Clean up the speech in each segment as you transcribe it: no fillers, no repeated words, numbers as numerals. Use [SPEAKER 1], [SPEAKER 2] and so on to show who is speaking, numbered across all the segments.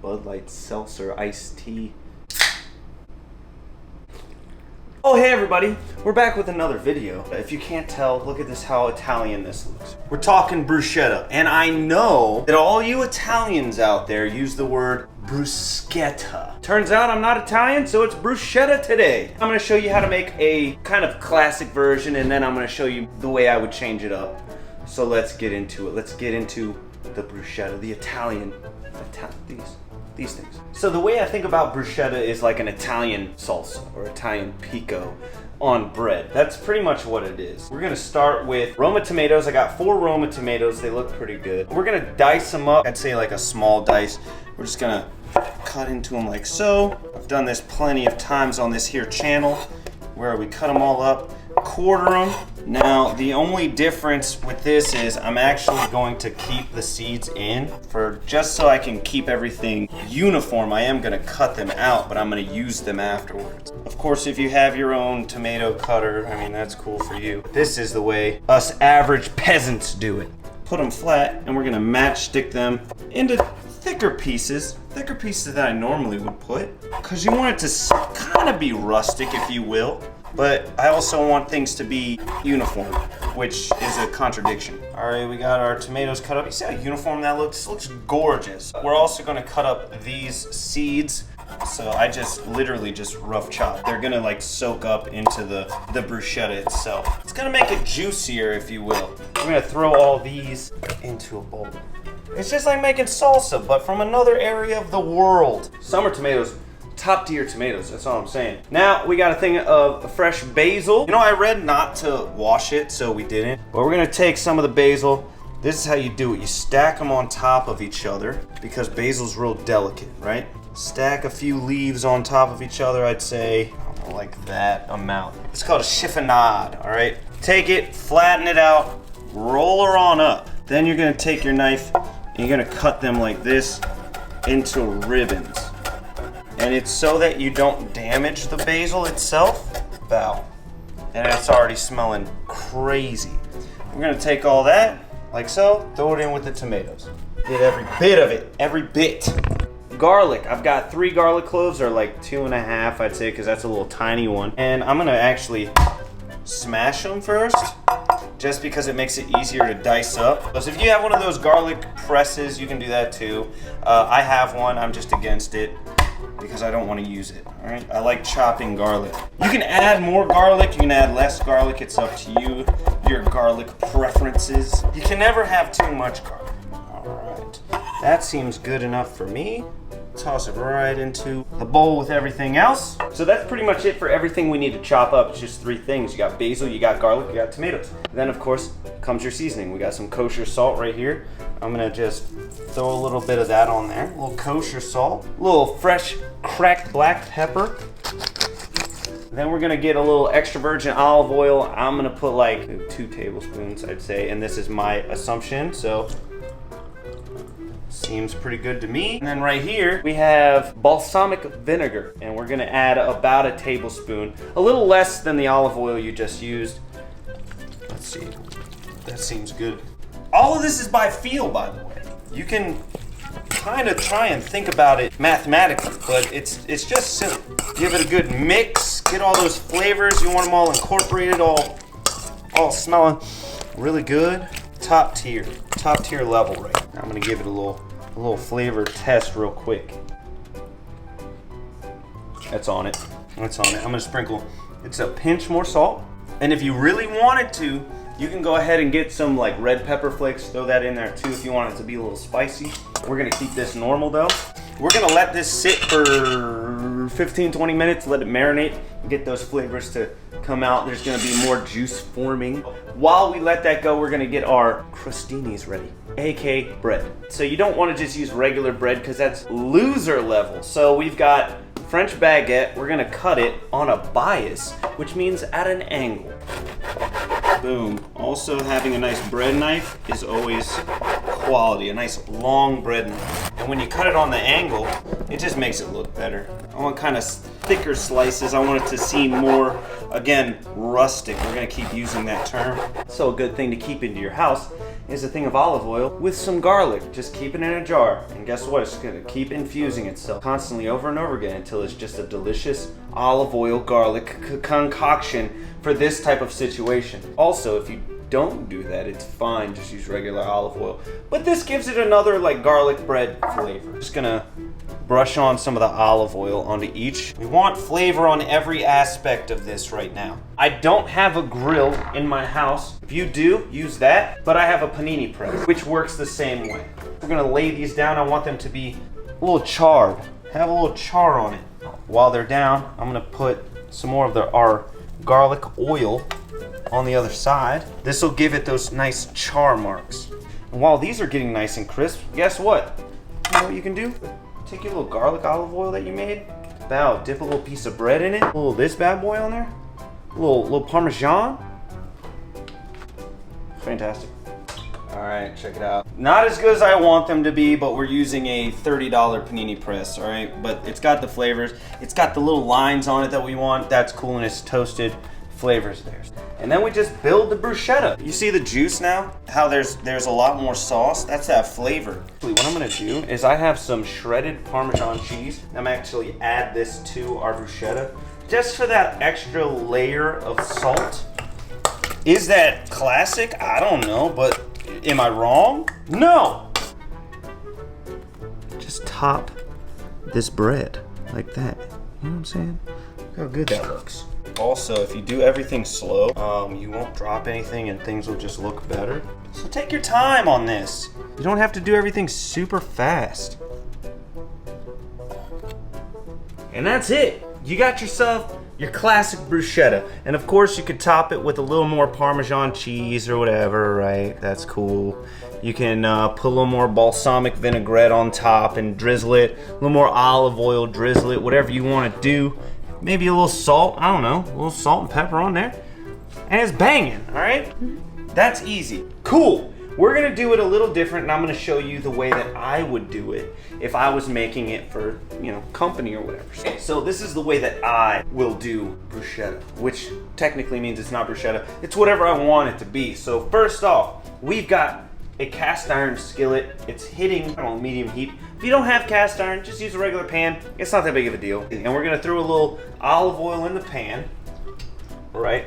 [SPEAKER 1] Bud Light Seltzer iced tea. Oh hey everybody, we're back with another video. If you can't tell, look at this, how Italian this looks. We're talking bruschetta, and I know that all you Italians out there use the word bruschetta. Turns out I'm not Italian, so it's bruschetta today. I'm gonna show you how to make a kind of classic version, and then I'm gonna show you the way I would change it up. So let's get into it. Let's get into the bruschetta, the Italian, these things. So the way I think about bruschetta is like an Italian salsa or Italian pico on bread. That's pretty much what it is. We're gonna start with Roma tomatoes. I got 4 Roma tomatoes. They look pretty good. We're gonna dice them up. I'd say like a small dice. We're just gonna cut into them like so. I've done this plenty of times on this here channel where we cut them all up, quarter them. Now, the only difference with this is I'm actually going to keep the seeds in for just so I can keep everything uniform. I am gonna cut them out, but I'm gonna use them afterwards. Of course, if you have your own tomato cutter, I mean, that's cool for you. This is the way us average peasants do it. Put them flat, and we're gonna matchstick them into thicker pieces that I normally would put, because you want it to kind of be rustic, if you will. But I also want things to be uniform, which is a contradiction. All right, we got our tomatoes cut up. You see how uniform that looks? It looks gorgeous. We're also gonna cut up these seeds. So I just literally just rough chop. They're gonna like soak up into the bruschetta itself. It's gonna make it juicier, if you will. We're gonna throw all these into a bowl. It's just like making salsa, but from another area of the world. Summer tomatoes. Top tier tomatoes, that's all I'm saying. Now we got a thing of fresh basil. You know, I read not to wash it, so we didn't. But we're gonna take some of the basil. This is how you do it. You stack them on top of each other because basil's real delicate, right? Stack a few leaves on top of each other, I'd say, I don't know, like that amount. It's called a chiffonade, all right? Take it, flatten it out, roll her on up. Then you're gonna take your knife and you're gonna cut them like this into ribbons. And it's so that you don't damage the basil itself. Wow. And it's already smelling crazy. We're gonna take all that, like so, throw it in with the tomatoes. Get every bit of it, every bit. Garlic, I've got 3 garlic cloves, or like 2.5, I'd say, because that's a little tiny one. And I'm gonna actually smash them first, just because it makes it easier to dice up. So if you have one of those garlic presses, you can do that too. I have one, I'm just against it, because I don't want to use it, all right? I like chopping garlic. You can add more garlic, you can add less garlic, it's up to you, your garlic preferences. You can never have too much garlic. All right, that seems good enough for me. Toss it right into the bowl with everything else. So that's pretty much it for everything we need to chop up. It's just 3 things. You got basil, you got garlic, you got tomatoes. Then of course comes your seasoning. We got some kosher salt right here. I'm gonna just throw a little bit of that on there. A little kosher salt, a little fresh cracked black pepper. Then we're gonna get a little extra virgin olive oil. I'm gonna put like 2 tablespoons, I'd say, and this is my assumption, so seems pretty good to me. And then right here, we have balsamic vinegar, and we're gonna add about a tablespoon, a little less than the olive oil you just used. Let's see, that seems good. All of this is by feel, by the way. You can kind of try and think about it mathematically, but it's just simple. Give it a good mix, get all those flavors. You want them all incorporated, all smelling really good. Top tier level right now. I'm gonna give it a little flavor test real quick. That's on it. I'm gonna sprinkle, it's a pinch more salt. And if you really wanted to, you can go ahead and get some like red pepper flakes, throw that in there too if you want it to be a little spicy. We're gonna keep this normal though. We're gonna let this sit for 15-20 minutes, let it marinate, get those flavors to come out. There's gonna be more juice forming. While we let that go, we're gonna get our crostinis ready, aka bread. So you don't wanna just use regular bread because that's loser level. So we've got French baguette. We're gonna cut it on a bias, which means at an angle. Boom. Also, having a nice bread knife is always quality, a nice long bread knife. And when you cut it on the angle, it just makes it look better. I want kind of thicker slices. I want it to seem more, again, rustic. We're gonna keep using that term. So a good thing to keep into your house is a thing of olive oil with some garlic. Just keep it in a jar, and guess what? It's gonna keep infusing itself constantly over and over again until it's just a delicious olive oil garlic concoction for this type of situation. Also, if you don't do that, it's fine, just use regular olive oil. But this gives it another like garlic bread flavor. Just gonna brush on some of the olive oil onto each. We want flavor on every aspect of this right now. I don't have a grill in my house. If you do, use that, but I have a panini press, which works the same way. We're gonna lay these down. I want them to be a little charred. Have a little char on it. While they're down, I'm gonna put some more of our garlic oil on the other side. This will give it those nice char marks. And while these are getting nice and crisp, guess what? You know what you can do? Take your little garlic olive oil that you made, dip a little piece of bread in it, a little this bad boy on there, a little Parmesan. Fantastic. All right, check it out. Not as good as I want them to be, but we're using a $30 panini press, all right? But it's got the flavors. It's got the little lines on it that we want. That's cool, and it's toasted. Flavors there. And then we just build the bruschetta. You see the juice now? How there's a lot more sauce? That's that flavor. What I'm gonna do is I have some shredded Parmesan cheese. I'm gonna actually add this to our bruschetta just for that extra layer of salt. Is that classic? I don't know, but am I wrong? No! Just top this bread like that. You know what I'm saying? Look how good that looks. Also, if you do everything slow, you won't drop anything and things will just look better. So take your time on this. You don't have to do everything super fast. And that's it. You got yourself your classic bruschetta. And of course you could top it with a little more Parmesan cheese or whatever, right? That's cool. You can put a little more balsamic vinaigrette on top and drizzle it. A little more olive oil, drizzle it, whatever you want to do. Maybe a little salt, I don't know, a little salt and pepper on there. And it's banging, all right? That's easy. Cool. We're gonna do it a little different, and I'm gonna show you the way that I would do it if I was making it for, you know, company or whatever. So this is the way that I will do bruschetta, which technically means it's not bruschetta. It's whatever I want it to be. So first off, we've got a cast iron skillet. It's hitting on medium heat. If you don't have cast iron, just use a regular pan. It's not that big of a deal. And we're gonna throw a little olive oil in the pan, right?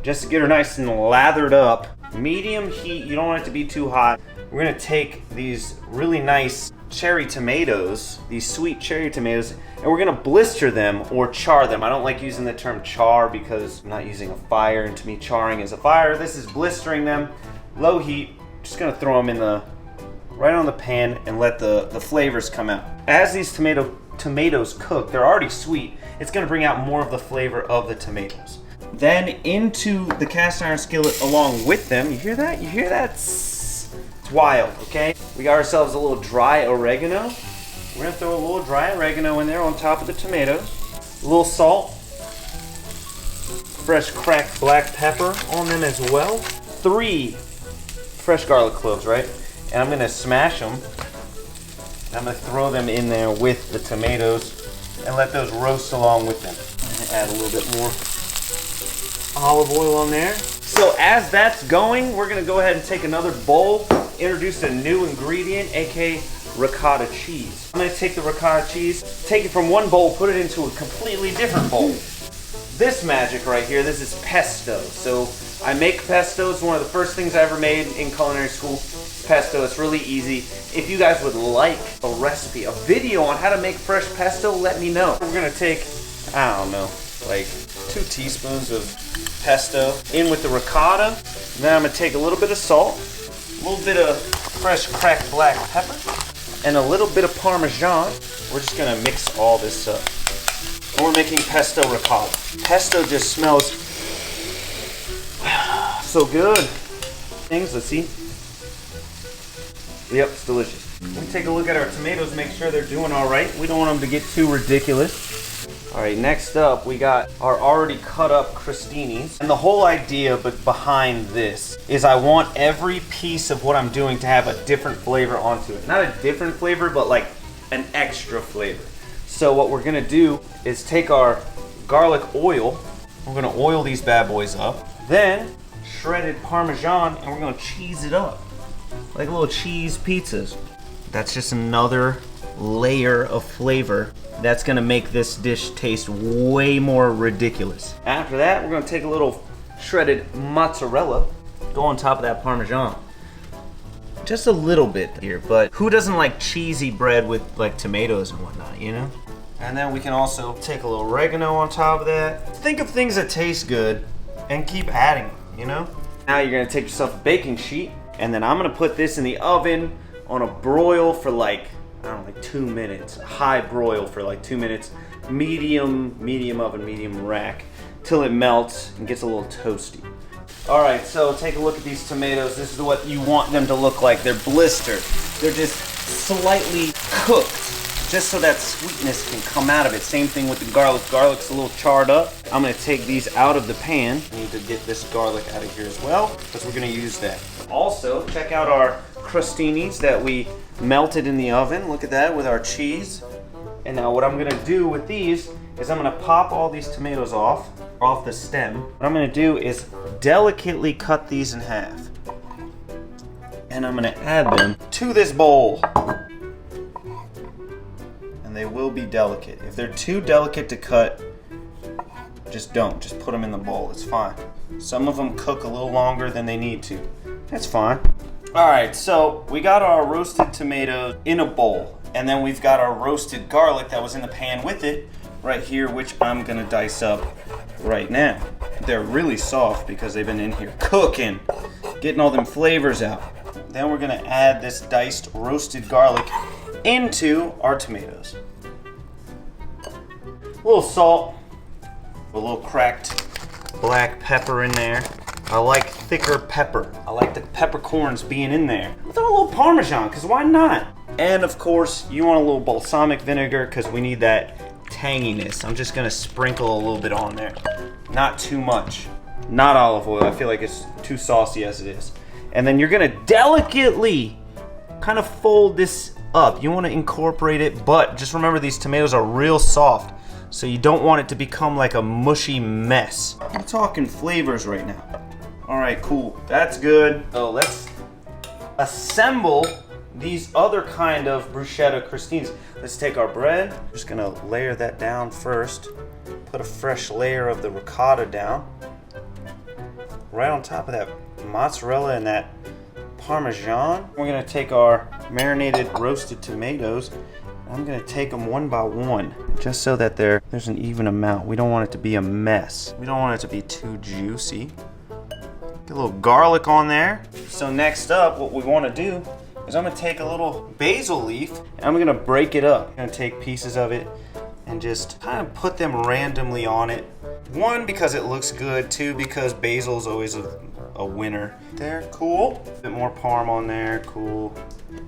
[SPEAKER 1] Just to get her nice and lathered up. Medium heat, you don't want it to be too hot. We're gonna take these really nice cherry tomatoes, these sweet cherry tomatoes, and we're gonna blister them or char them. I don't like using the term char because I'm not using a fire, and to me charring is a fire. This is blistering them, low heat. Just gonna throw them in right on the pan and let the flavors come out. As these tomatoes cook, they're already sweet. It's gonna bring out more of the flavor of the tomatoes. Then into the cast iron skillet along with them. You hear that? You hear that? It's wild, okay? We got ourselves a little dry oregano. We're gonna throw a little dry oregano in there on top of the tomatoes. A little salt. Fresh cracked black pepper on them as well. 3 fresh garlic cloves, right? And I'm gonna smash them. And I'm gonna throw them in there with the tomatoes and let those roast along with them. I'm gonna add a little bit more olive oil on there. So as that's going, we're gonna go ahead and take another bowl, introduce a new ingredient, aka ricotta cheese. I'm gonna take the ricotta cheese, take it from one bowl, put it into a completely different bowl. This magic right here, this is pesto. So I make pesto. It's one of the first things I ever made in culinary school. Pesto, it's really easy. If you guys would like a recipe, a video on how to make fresh pesto, let me know. We're gonna take, I don't know, like 2 teaspoons of pesto in with the ricotta. Then I'm gonna take a little bit of salt, a little bit of fresh cracked black pepper, and a little bit of Parmesan. We're just gonna mix all this up. And we're making pesto ricotta. Pesto just smells so good. Let's see. Yep, it's delicious. We take a look at our tomatoes, make sure they're doing all right. We don't want them to get too ridiculous. All right, next up, we got our already cut up crostinis. And the whole idea behind this is I want every piece of what I'm doing to have a different flavor onto it. Not a different flavor, but like an extra flavor. So what we're gonna do is take our garlic oil, we're gonna oil these bad boys up, then shredded Parmesan, and we're gonna cheese it up. like little cheese pizzas. That's just another layer of flavor that's gonna make this dish taste way more ridiculous. After that, we're gonna take a little shredded mozzarella, go on top of that Parmesan. Just a little bit here, but who doesn't like cheesy bread with like tomatoes and whatnot, you know? And then we can also take a little oregano on top of that. Think of things that taste good and keep adding, you know? Now you're gonna take yourself a baking sheet, and then I'm gonna put this in the oven on a broil for like, I don't know, like 2 minutes. High broil for like 2 minutes. Medium oven, medium rack, till it melts and gets a little toasty. All right, so take a look at these tomatoes. This is what you want them to look like. They're blistered. They're just slightly cooked, just so that sweetness can come out of it. Same thing with the garlic. Garlic's a little charred up. I'm gonna take these out of the pan. I need to get this garlic out of here as well, because we're gonna use that. Also, check out our crostinis that we melted in the oven. Look at that with our cheese. And now what I'm gonna do with these is I'm gonna pop all these tomatoes off the stem. What I'm gonna do is delicately cut these in half. And I'm gonna add them to this bowl. And they will be delicate. If they're too delicate to cut, just don't. Just put them in the bowl, it's fine. Some of them cook a little longer than they need to. That's fine. All right, so we got our roasted tomatoes in a bowl, and then we've got our roasted garlic that was in the pan with it right here, which I'm gonna dice up right now. They're really soft because they've been in here cooking, getting all them flavors out. Then we're gonna add this diced roasted garlic into our tomatoes. A little salt, a little cracked black pepper in there. I like thicker pepper. I like the peppercorns being in there. Throw a little Parmesan, because why not? And of course, you want a little balsamic vinegar, because we need that tanginess. I'm just gonna sprinkle a little bit on there. Not too much. Not olive oil. I feel like it's too saucy as it is. And then you're gonna delicately kind of fold this up. You want to incorporate it, but just remember these tomatoes are real soft, so you don't want it to become like a mushy mess. I'm talking flavors right now. All right, cool. That's good. So let's assemble these other kind of bruschetta crostinis. Let's take our bread. I'm just gonna layer that down first. Put a fresh layer of the ricotta down. Right on top of that mozzarella and that Parmesan. We're gonna take our marinated roasted tomatoes. I'm gonna take them one by one, just so that there's an even amount. We don't want it to be a mess. We don't want it to be too juicy. Get a little garlic on there. So next up, what we wanna do is I'm gonna take a little basil leaf and I'm gonna break it up. I'm gonna take pieces of it and just kind of put them randomly on it. One, because it looks good. Two, because basil is always a winner. There, cool. A bit more Parm on there, cool.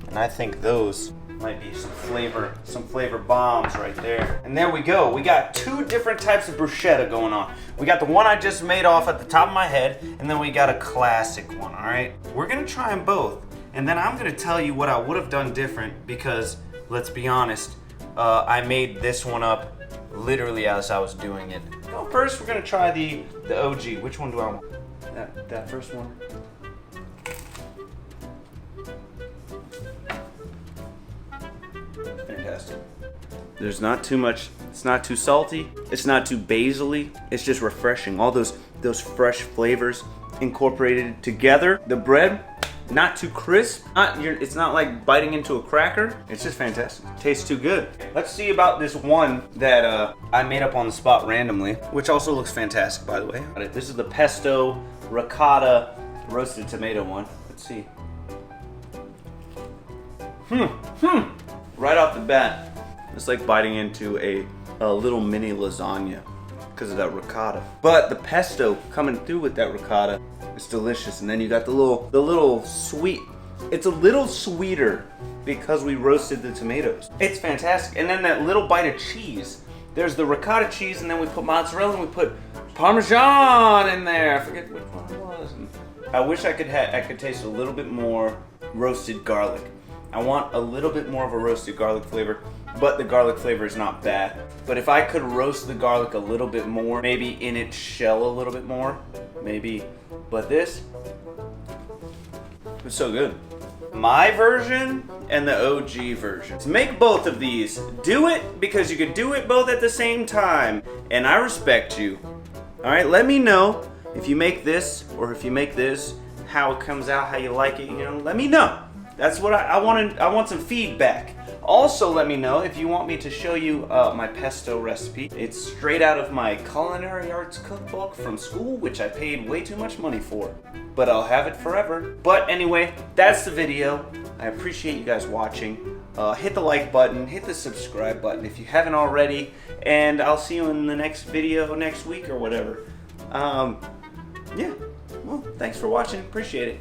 [SPEAKER 1] And I think those might be some flavor bombs right there. And there we go. We got two different types of bruschetta going on. We got the one I just made off at the top of my head, and then we got a classic one, all right? We're gonna try them both, and then I'm gonna tell you what I would have done different, because let's be honest, I made this one up literally as I was doing it. Well, first we're gonna try the OG. Which one do I want? That first one. Fantastic. There's not too much. It's not too salty. It's not too basil-y. It's just refreshing. All those fresh flavors incorporated together. The bread, not too crisp. It's not like biting into a cracker. It's just fantastic. Tastes too good. Let's see about this one that I made up on the spot randomly, which also looks fantastic, by the way. This is the pesto ricotta roasted tomato one. Let's see. Right off the bat, it's like biting into a little mini lasagna because of that ricotta. But the pesto coming through with that ricotta, it's delicious. And then you got the little sweet. It's a little sweeter because we roasted the tomatoes. It's fantastic. And then that little bite of cheese. There's the ricotta cheese, and then we put mozzarella and we put Parmesan in there. I forget which one it was. I wish I could taste a little bit more roasted garlic. I want a little bit more of a roasted garlic flavor, but the garlic flavor is not bad. But if I could roast the garlic a little bit more, maybe in its shell a little bit more, maybe. But this, it's so good. my version and the OG version. So make both of these. Do it because you can do it both at the same time. And I respect you. All right, let me know if you make this or if you make this, how it comes out, how you like it, you know, let me know. That's what I want some feedback. Also, let me know if you want me to show you my pesto recipe. It's straight out of my culinary arts cookbook from school, which I paid way too much money for. But I'll have it forever. But anyway, that's the video. I appreciate you guys watching. Hit the like button, hit the subscribe button if you haven't already, and I'll see you in the next video next week or whatever. Yeah, well, thanks for watching. Appreciate it.